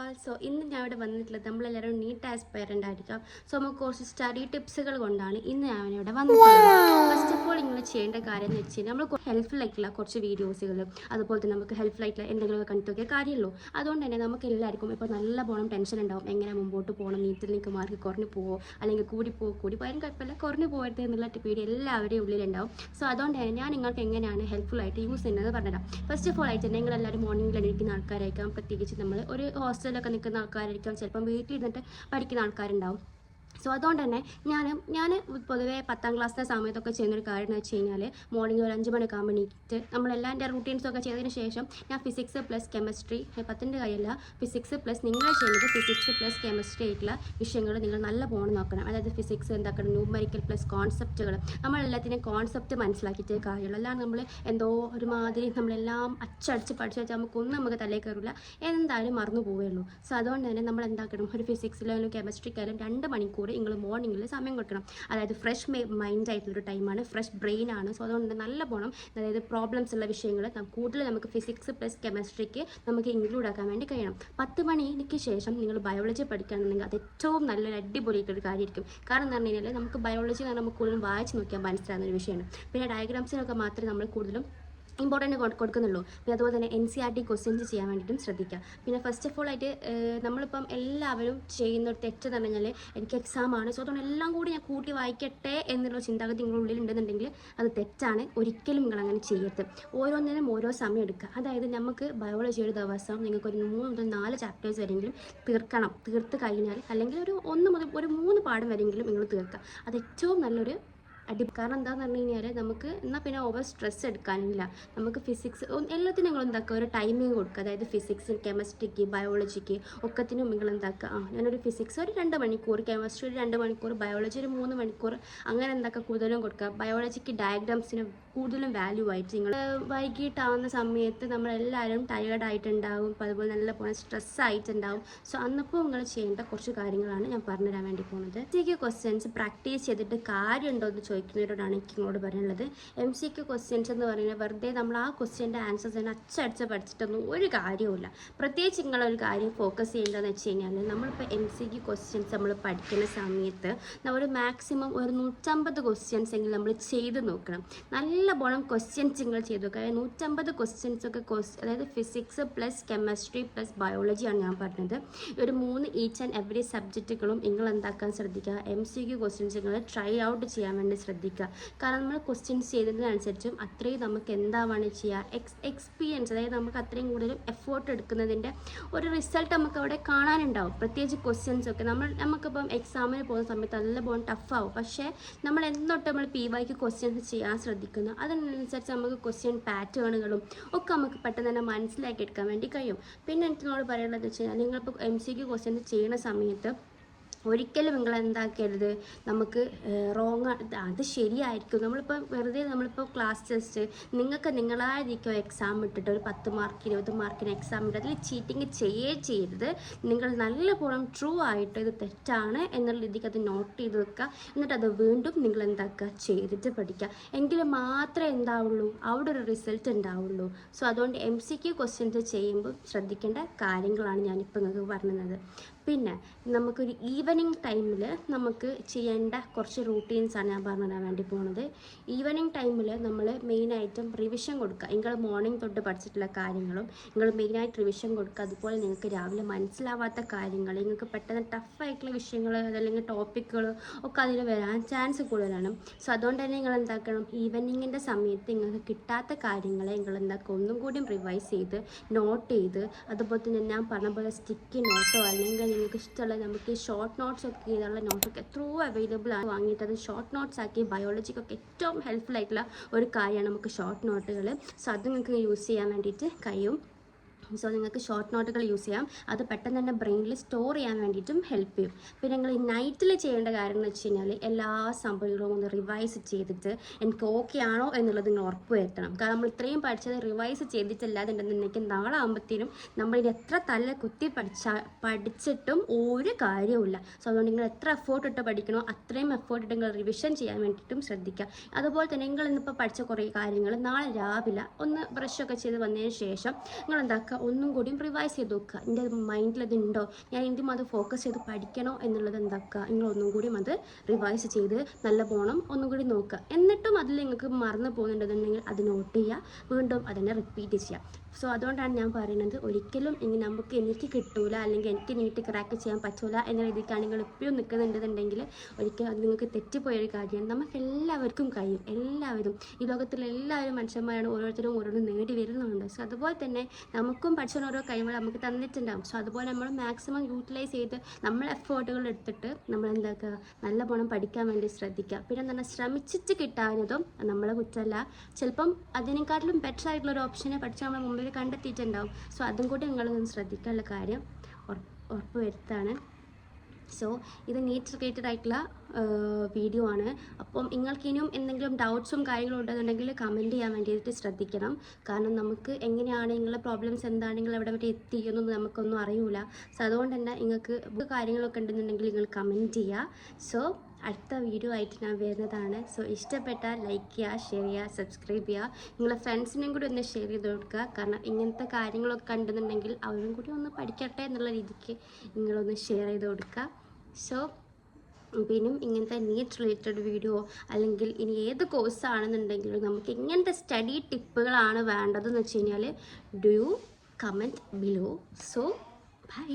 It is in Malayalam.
ആൾ. സോ ഇന്ന് ഞാൻ ഇവിടെ വന്നിട്ടുള്ളത് നമ്മളെല്ലാവരും നീറ്റ് ആസ്പയറൻ്റ് ആയിരിക്കാം. സോ നമുക്ക് കുറച്ച് സ്റ്റഡി ടിപ്സുകൾ കൊണ്ടാണ് ഇന്ന് ഞാൻ ഇവിടെ വന്നിട്ടുള്ളത്. ഫസ്റ്റ് ഓഫ് ഓൾ നിങ്ങൾ ചെയ്യേണ്ട കാര്യം എന്ന് വെച്ച് കഴിഞ്ഞാൽ നമ്മൾ ഹെൽപ്ഫുൾ ആയിട്ടുള്ള കുറച്ച് വീഡിയോസുകൾ അതുപോലെ തന്നെ നമുക്ക് ഹെൽപ്ഫുൾ ആയിട്ടുള്ള എന്തെങ്കിലുമൊക്കെ കണ്ടു നോക്കിയ കാര്യമുള്ളൂ. അതുകൊണ്ട് തന്നെ നമുക്ക് എല്ലാവർക്കും ഇപ്പോൾ നല്ല പോകണം ടെൻഷൻ ഉണ്ടാവും, എങ്ങനെ മുമ്പോട്ട് പോകണം, നീറ്റിലേക്ക് മാർക്ക് കുറഞ്ഞു പോവോ അല്ലെങ്കിൽ കൂടി പോയാലും കുഴപ്പമില്ല, കുറഞ്ഞു പോകരുത് എന്നുള്ള പേടി എല്ലാവരുടെയും ഉള്ളിലുണ്ടാവും. സോ അതുകൊണ്ട് തന്നെ ഞാൻ നിങ്ങൾക്ക് എങ്ങനെയാണ് ഹെൽപ്ഫുൾ ആയിട്ട് യൂസ് ചെയ്യുന്നത് പറഞ്ഞുതരാം. ഫസ്റ്റ് ഓഫ് ഓൾ ആയിട്ട് തന്നെ നിങ്ങളെല്ലാവരും മോർണിംഗിൽ എണീക്കുന്ന ആൾക്കാരായിരിക്കാം, പ്രത്യേകിച്ച് നമ്മൾ ഒരു ഹോസ്റ്റലിലൊക്കെ നിൽക്കുന്ന ആൾക്കാരായിരിക്കും, ചിലപ്പം വീട്ടിലിരുന്നിട്ട് പഠിക്കുന്ന ആൾക്കാരുണ്ടാവും. സോ അതുകൊണ്ട് തന്നെ ഞാൻ പൊതുവേ 10ാം ക്ലാസ്സിലെ സമയത്തൊക്കെ ചെയ്യുന്നൊരു കാര്യം എന്ന് വെച്ച് കഴിഞ്ഞാൽ മോർണിംഗ് ഒരു 5 മണിയൊക്കെ ആകുമ്പോൾ എണീറ്റ് നമ്മളെല്ലാം എൻ്റെ റൂട്ടീൻസൊക്കെ ചെയ്തതിന് ശേഷം ഞാൻ ഫിസിക്സ് പ്ലസ് കെമിസ്ട്രി 10ൻ്റെ കാര്യമല്ല, ഫിസിക്സ് പ്ലസ് നിങ്ങൾ ചെയ്യുന്നത് ഫിസിക്സ് പ്ലസ് കെമിസ്ട്രി ആയിട്ടുള്ള വിഷയങ്ങൾ നിങ്ങൾ നല്ല പോകണം നോക്കണം. അതായത് ഫിസിക്സ് എന്താക്കണം, ന്യൂമറിക്കൽ പ്ലസ് കോൺസെപ്റ്റുകൾ നമ്മളെല്ലാത്തിനും കോൺസെപ്റ്റ് മനസ്സിലാക്കിയിട്ടേ കാര്യമുള്ളൂ. അല്ലാണ്ട് നമ്മൾ എന്തോ ഒരുമാതിരി നമ്മളെല്ലാം അച്ചടിച്ച് പഠിച്ചു വെച്ചാൽ നമുക്ക് തലയിൽ കയറില്ല, എന്തായാലും മറന്നു പോവുകയുള്ളൂ. സോ അതുകൊണ്ട് തന്നെ നമ്മൾ എന്താക്കണം, ഒരു ഫിസിക്സിലായാലും കെമിസ്ട്രിക്കായാലും 2 മണിക്കൂർ നിങ്ങൾ മോർണിംഗിൽ സമയം കൊടുക്കണം. അതായത് ഫ്രഷ് മൈൻഡ് ആയിട്ടുള്ളൊരു ടൈമാണ്, ഫ്രഷ് ബ്രെയിൻ ആണ്. സോ അതുകൊണ്ട് നല്ല പോകണം. അതായത് പ്രോബ്ലംസ് ഉള്ള വിഷയങ്ങൾ കൂടുതൽ നമുക്ക് ഫിസിക്സ് പ്ലസ് കെമിസ്ട്രിക്ക് നമുക്ക് ഇൻക്ലൂഡ് ആക്കാൻ വേണ്ടി കഴിയണം. 10 മണിക്ക് ശേഷം നിങ്ങൾ ബയോളജി പഠിക്കുകയാണെന്നുണ്ടെങ്കിൽ അത് ഏറ്റവും നല്ലൊരു അടിപൊളിയായിട്ടൊരു കാര്യമായിരിക്കും. കാരണം എന്ന് പറഞ്ഞു കഴിഞ്ഞാൽ നമുക്ക് ബയോളജി എന്ന് പറഞ്ഞാൽ നമുക്ക് കൂടുതലും വായിച്ച് നോക്കിയാൽ മനസ്സിലാകുന്ന ഒരു വിഷയമാണ്. പിന്നെ ഡയഗ്രാംസിനൊക്കെ മാത്രമേ നമ്മൾ കൂടുതലും ഇമ്പോർട്ടൻ്റ് കൊടുക്കുന്നുള്ളൂ. പിന്നെ അതുപോലെ തന്നെ NCERT ക്വസ്റ്റ്യൻസ് ചെയ്യാൻ വേണ്ടിയിട്ടും ശ്രദ്ധിക്കുക. പിന്നെ ഫസ്റ്റ് ഓഫ് ഓൾ ആയിട്ട് നമ്മളിപ്പം എല്ലാവരും ചെയ്യുന്ന ഒരു തെറ്റെന്ന് പറഞ്ഞു കഴിഞ്ഞാൽ എനിക്ക് എക്സാമാണ്, സോ അതുകൊണ്ട് എല്ലാം കൂടി ഞാൻ കൂട്ടി വായിക്കട്ടെ എന്നുള്ള ചിന്താഗതി നിങ്ങളുടെ ഉള്ളിൽ ഉണ്ടെന്നുണ്ടെങ്കിൽ അത് തെറ്റാണ്. ഒരിക്കലും നിങ്ങൾ അങ്ങനെ ചെയ്യരുത്. ഓരോന്നിനും ഓരോ സമയം എടുക്കുക. അതായത് നമുക്ക് ബയോളജി ഒരു ദിവസം നിങ്ങൾക്ക് ഒരു 3 മുതൽ 4 ചാപ്റ്റേഴ്സ് വരെയെങ്കിലും തീർത്ത് കഴിഞ്ഞാൽ അല്ലെങ്കിൽ ഒരു 1 മുതൽ ഒരു 3 പാഠം വരെയെങ്കിലും നിങ്ങൾ തീർക്കുക. അത് ഏറ്റവും നല്ലൊരു കാരണം എന്താണെന്ന് പറഞ്ഞു കഴിഞ്ഞാൽ നമുക്ക് എന്നാൽ പിന്നെ ഓവർ സ്ട്രെസ് എടുക്കാനില്ല. നമുക്ക് ഫിസിക്സ് എല്ലാത്തിനും നിങ്ങൾ എന്താക്കുക, ഒരു ടൈമിങ് കൊടുക്കുക. അതായത് ഫിസിക്സ് കെമിസ്ട്രിക്ക് ബയോളജിക്ക് ഒക്കത്തിനും നിങ്ങൾ എന്താക്കുക, ഞാനൊരു ഫിസിക്സ് ഒരു 2 മണിക്കൂർ, കെമിസ്ട്രി ഒരു 2 മണിക്കൂർ, ബയോളജി ഒരു 3 മണിക്കൂർ, അങ്ങനെ എന്താക്കുക കൂടുതലും കൊടുക്കുക. ബയോളജിക്ക് ഡയഗ്രാംസിന് കൂടുതലും വാല്യൂ ആയിട്ട് നിങ്ങൾ വൈകിട്ടാവുന്ന സമയത്ത് നമ്മളെല്ലാവരും ടയേർഡായിട്ടുണ്ടാവും, അപ്പോൾ അതുപോലെ നല്ല പോലെ സ്ട്രെസ്സായിട്ടുണ്ടാവും. സോ അന്നപ്പോൾ നിങ്ങൾ ചെയ്യേണ്ട കുറച്ച് കാര്യങ്ങളാണ് ഞാൻ പറഞ്ഞുതരാൻ വേണ്ടി പോകുന്നത്. MCQ ക്വസ്റ്റ്യൻസ് പ്രാക്ടീസ് ചെയ്തിട്ട് കാര്യമുണ്ടോ എന്ന് ചോദിക്കുന്നവരോടാണ് എനിക്ക് നിങ്ങളോട് പറയാനുള്ളത്. MCQ ക്വസ്റ്റ്യൻസ് എന്ന് പറയുന്നത് വെറുതെ നമ്മൾ ആ ക്വസ്റ്റ്യൻ്റെ ആൻസേഴ്സ് തന്നെ അച്ചടിച്ച് പഠിച്ചിട്ടൊന്നും ഒരു കാര്യവുമില്ല. പ്രത്യേകിച്ച് നിങ്ങളൊരു കാര്യം ഫോക്കസ് ചെയ്യേണ്ടതെന്ന് വെച്ച് കഴിഞ്ഞാൽ നമ്മളിപ്പോൾ MCQ ക്വസ്റ്റ്യൻസ് നമ്മൾ പഠിക്കുന്ന സമയത്ത് നമ്മൾ മാക്സിമം ഒരു 150 ക്വസ്റ്റ്യൻസ് എങ്കിലും നമ്മൾ ചെയ്ത് നോക്കണം. നല്ല പോണം ക്വസ്റ്റ്യൻസ് നിങ്ങൾ ചെയ്ത് നോക്കുക. 150 ക്വസ്റ്റ്യൻസൊക്കെ അതായത് ഫിസിക്സ് പ്ലസ് കെമിസ്ട്രി പ്ലസ് ബയോളജിയാണ് ഞാൻ പറഞ്ഞത്. ഒരു 3 ഈച്ച് ആൻഡ് എവറി സബ്ജക്റ്റുകളും നിങ്ങൾ എന്താക്കാൻ ശ്രദ്ധിക്കുക, MCQ ക്വസ്റ്റ്യൻസ് നിങ്ങൾ ട്രൈ ഔട്ട് ചെയ്യാൻ വേണ്ടി ശ്രദ്ധിക്കുക. കാരണം നമ്മൾ ക്വസ്റ്റ്യൻസ് ചെയ്തതിനനുസരിച്ചും അത്രയും നമുക്ക് എന്താവാണ് ചെയ്യുക, എക്സ്പീരിയൻസ്, അതായത് നമുക്ക് അത്രയും കൂടുതലും എഫേർട്ട് എടുക്കുന്നതിൻ്റെ ഒരു റിസൾട്ട് നമുക്ക് അവിടെ കാണാനുണ്ടാവും. പ്രത്യേകിച്ച് ക്വസ്റ്റ്യൻസ് ഒക്കെ നമുക്കിപ്പം എക്സാമിന് പോകുന്ന സമയത്ത് നല്ല പോകാൻ ടഫാവും. പക്ഷേ നമ്മൾ എന്തൊട്ട് നമ്മൾ PYQ ക്വസ്റ്റ്യൻസ് ചെയ്യാൻ ശ്രദ്ധിക്കുന്നു, അതിനനുസരിച്ച് നമുക്ക് ക്വസ്റ്റ്യൻ പാറ്റേണുകളും ഒക്കെ നമുക്ക് പെട്ടെന്ന് തന്നെ മനസ്സിലാക്കി എടുക്കാൻ വേണ്ടി കഴിയും. പിന്നെ എനിക്ക് നിങ്ങളോട് പറയാനുള്ളത് വെച്ച് കഴിഞ്ഞാൽ നിങ്ങളിപ്പോൾ MCQ ക്വസ്റ്റ്യൻസ് ചെയ്യുന്ന സമയത്ത് ഒരിക്കലും നിങ്ങൾ എന്താക്കരുത്, നമുക്ക് റോങ് അത് ശരിയായിരിക്കും, നമ്മളിപ്പോൾ ക്ലാസ് ടെസ്റ്റ് നിങ്ങൾക്ക് നിങ്ങളായ രീതിക്കോ എക്സാം ഇട്ടിട്ട് ഒരു 10 മാർക്ക് 20 മാർക്കിന് എക്സാം ഇട്ട് അതിൽ ചീറ്റിങ് ചെയ്യരുത്. നിങ്ങൾ നല്ല പോണം ട്രൂ ആയിട്ട് ഇത് തെറ്റാണ് എന്നുള്ള രീതിക്ക് അത് നോട്ട് ചെയ്ത് വെക്കുക. എന്നിട്ട് അത് വീണ്ടും നിങ്ങൾ എന്താക്കുക, ചെയ്തിട്ട് പഠിക്കുക. എങ്കിൽ മാത്രമേ എന്താവുള്ളൂ, അവിടെ ഒരു റിസൾട്ട് ഉണ്ടാവുള്ളൂ. സോ അതുകൊണ്ട് MCQ ക്വസ്റ്റ്യൻസ് ചെയ്യുമ്പോൾ ശ്രദ്ധിക്കേണ്ട കാര്യങ്ങളാണ് ഞാനിപ്പോൾ നിങ്ങൾക്ക് പറഞ്ഞത്. പിന്നെ നമുക്കൊരു ഈവനിങ് ടൈമിൽ നമുക്ക് ചെയ്യേണ്ട കുറച്ച് റൂട്ടീൻസാണ് ഞാൻ പറഞ്ഞു തരാൻ വേണ്ടി പോകുന്നത്. ഈവനിങ് ടൈമിൽ നമ്മൾ മെയിനായിട്ടും റിവിഷൻ കൊടുക്കുക. നിങ്ങൾ മോർണിംഗ് തൊട്ട് പഠിച്ചിട്ടുള്ള കാര്യങ്ങളും നിങ്ങൾ മെയിനായിട്ട് റിവിഷൻ കൊടുക്കുക. അതുപോലെ നിങ്ങൾക്ക് രാവിലെ മനസ്സിലാവാത്ത കാര്യങ്ങൾ, നിങ്ങൾക്ക് പെട്ടെന്ന് ടഫായിട്ടുള്ള വിഷയങ്ങൾ അതല്ലെങ്കിൽ ടോപ്പിക്കുകൾ ഒക്കെ അതിൽ വരാൻ ചാൻസ് കൂടുതലാണ്. സോ അതുകൊണ്ട് തന്നെ നിങ്ങൾ എന്താക്കണം, ഈവനിങ്ങിൻ്റെ സമയത്ത് നിങ്ങൾക്ക് കിട്ടാത്ത കാര്യങ്ങളെ നിങ്ങൾ എന്താക്കുക, ഒന്നും കൂടി റിവൈസ് ചെയ്ത് നോട്ട് ചെയ്ത്, അതുപോലെ തന്നെ ഞാൻ പറഞ്ഞ പോലെ സ്റ്റിക്കി നോട്ടോ അല്ലെങ്കിൽ നിങ്ങൾക്ക് ഇഷ്ടമുള്ള നമുക്ക് ഷോർട്ട് നോട്ട്സ് ഒക്കെ ചെയ്തുള്ള നോട്ടൊക്കെ എത്രയോ അവൈലബിൾ ആണ്. വാങ്ങിയിട്ട് അത് ഷോർട്ട് നോട്ട്സ് ആക്കി ബയോളജിക്കൊക്കെ ഏറ്റവും ഹെൽപ്ഫുൾ ആയിട്ടുള്ള ഒരു കാര്യമാണ് നമുക്ക് ഷോർട്ട് നോട്ടുകൾ. സോ അത് നിങ്ങൾക്ക് യൂസ് ചെയ്യാൻ വേണ്ടിയിട്ട് കഴിയും. സോ നിങ്ങൾക്ക് ഷോർട്ട് നോട്ടുകൾ യൂസ് ചെയ്യാം. അത് പെട്ടെന്ന് തന്നെ ബ്രെയിനിൽ സ്റ്റോർ ചെയ്യാൻ വേണ്ടിയിട്ടും ഹെൽപ്പ് ചെയ്യും. പിന്നെ നിങ്ങൾ ഈ നൈറ്റിൽ ചെയ്യേണ്ട കാര്യം എന്ന് വെച്ച് കഴിഞ്ഞാൽ എല്ലാ സംഭവങ്ങളും ഒന്ന് റിവൈസ് ചെയ്തിട്ട് എനിക്ക് ഓക്കെ ആണോ എന്നുള്ളത് നിങ്ങൾ ഉറപ്പ് വരുത്തണം. കാരണം നമ്മൾ ഇത്രയും പഠിച്ചത് റിവൈസ് ചെയ്തിട്ടില്ലാതുണ്ടെന്നുണ്ടെങ്കിൽ നാളെ ആകുമ്പോഴത്തേനും നമ്മളിത് എത്ര തല കുത്തി പഠിച്ചിട്ടും ഒരു കാര്യവുമില്ല. സോ അതുകൊണ്ട് നിങ്ങൾ എത്ര എഫേർട്ട് ഇട്ട് പഠിക്കണോ അത്രയും എഫേർട്ട് ഇട്ട് നിങ്ങൾ റിവിഷൻ ചെയ്യാൻ വേണ്ടിയിട്ടും ശ്രദ്ധിക്കുക. അതുപോലെ തന്നെ നിങ്ങൾ ഇന്നിപ്പോൾ പഠിച്ച കുറേ കാര്യങ്ങൾ നാളെ രാവിലെ ഒന്ന് ബ്രഷൊക്കെ ചെയ്ത് വന്നതിന് ശേഷം നിങ്ങൾ എന്താക്കുക, എന്താക്കുക, ഒന്നും കൂടിയും റിവൈസ് ചെയ്ത് നോക്കുക. എൻ്റെ മൈൻഡിൽ അതുണ്ടോ, ഞാൻ എന്തും അത് ഫോക്കസ് ചെയ്ത് പഠിക്കണോ എന്നുള്ളത് എന്താക്കുക, നിങ്ങൾ ഒന്നും കൂടിയും അത് റിവൈസ് ചെയ്ത് നല്ല പോണം ഒന്നും കൂടി നോക്കുക. എന്നിട്ടും അതിൽ നിങ്ങൾക്ക് മറന്നു പോകുന്നുണ്ടെന്നുണ്ടെങ്കിൽ അത് നോട്ട് ചെയ്യുക, വീണ്ടും അതിനെ റിപ്പീറ്റ് ചെയ്യുക. സോ അതുകൊണ്ടാണ് ഞാൻ പറയുന്നത്, ഒരിക്കലും എനിക്ക് കിട്ടൂല അല്ലെങ്കിൽ എനിക്ക് നീറ്റ് ക്രാക്ക് ചെയ്യാൻ പറ്റൂല എന്ന രീതിക്കാണ് നിങ്ങൾ ഇപ്പോഴും നിൽക്കുന്നുണ്ടെന്നുണ്ടെങ്കിൽ ഒരിക്കലും അത് നിങ്ങൾക്ക് തെറ്റിപ്പോയൊരു കാര്യമാണ്. നമുക്ക് എല്ലാവർക്കും കഴിയും, എല്ലാവരും ഈ ലോകത്തിലെ എല്ലാവരും മനുഷ്യന്മാരാണ്, ഓരോരുത്തരും ഓരോന്നും നേടി വരുന്നുണ്ട്. സോ അതുപോലെ തന്നെ നമുക്കും പഠിച്ചവൻ ഓരോ കഴിവുകൾ നമുക്ക് തന്നിട്ടുണ്ടാകും. സോ അതുപോലെ നമ്മൾ മാക്സിമം യൂട്ടിലൈസ് ചെയ്ത് നമ്മൾ എഫേർട്ടുകൾ എടുത്തിട്ട് നമ്മൾ എന്താക്കുക, നല്ല പോണം പഠിക്കാൻ വേണ്ടി ശ്രദ്ധിക്കുക. പിന്നെ എന്താ പറഞ്ഞാൽ ശ്രമിച്ചിട്ട് കിട്ടാവുന്നതും നമ്മളെ കുറ്റമല്ല, ചിലപ്പം അതിനെക്കാട്ടിലും ബെറ്റർ ആയിട്ടുള്ളൊരു ഓപ്ഷനെ പഠിച്ച് നമ്മൾ മുമ്പിൽ കണ്ടെത്തിയിട്ടുണ്ടാവും. സോ അതും കൂടി നിങ്ങളൊന്ന് ശ്രദ്ധിക്കാനുള്ള കാര്യം ഉറപ്പ് വരുത്താണ്. സോ ഇത് നീറ്റ് റിലേറ്റഡ് ആയിട്ടുള്ള വീഡിയോ ആണ്. അപ്പം നിങ്ങൾക്ക് ഇനിയും എന്തെങ്കിലും ഡൗട്ട്സും കാര്യങ്ങളും ഉണ്ടെന്നുണ്ടെങ്കിൽ കമൻറ്റ് ചെയ്യാൻ വേണ്ടിയിട്ട് ശ്രദ്ധിക്കണം. കാരണം നമുക്ക് എങ്ങനെയാണ് നിങ്ങളുടെ പ്രോബ്ലംസ് എന്താണ്, നിങ്ങൾ എവിടെ വരെ എത്തി എന്നൊന്നും നമുക്കൊന്നും അറിയില്ല. സോ അതുകൊണ്ട് തന്നെ നിങ്ങൾക്ക് കാര്യങ്ങളൊക്കെ ഉണ്ടെന്നുണ്ടെങ്കിൽ നിങ്ങൾ കമൻറ്റ് ചെയ്യുക. സോ അടുത്ത വീഡിയോ ആയിട്ട് ഞാൻ വരുന്നതാണ്. സോ ഇഷ്ടപ്പെട്ടാൽ ലൈക്ക് ചെയ്യുക, ഷെയർ ചെയ്യുക, സബ്സ്ക്രൈബ് ചെയ്യുക. നിങ്ങളുടെ ഫ്രണ്ട്സിനെയും കൂടി ഒന്ന് ഷെയർ ചെയ്ത് കൊടുക്കുക. കാരണം ഇങ്ങനത്തെ കാര്യങ്ങളൊക്കെ കണ്ടെന്നുണ്ടെങ്കിൽ അവരും കൂടി ഒന്ന് പഠിക്കട്ടെ എന്നുള്ള രീതിക്ക് നിങ്ങളൊന്ന് ഷെയർ ചെയ്ത് കൊടുക്കുക. സോ പിന്നും ഇങ്ങനത്തെ നീറ്റ് റിലേറ്റഡ് വീഡിയോ അല്ലെങ്കിൽ ഇനി ഏത് കോഴ്സാണെന്നുണ്ടെങ്കിലും നമുക്ക് ഇങ്ങനത്തെ സ്റ്റഡി ടിപ്പുകളാണ് വേണ്ടതെന്ന് വെച്ച് കഴിഞ്ഞാൽ do you comment below. So by.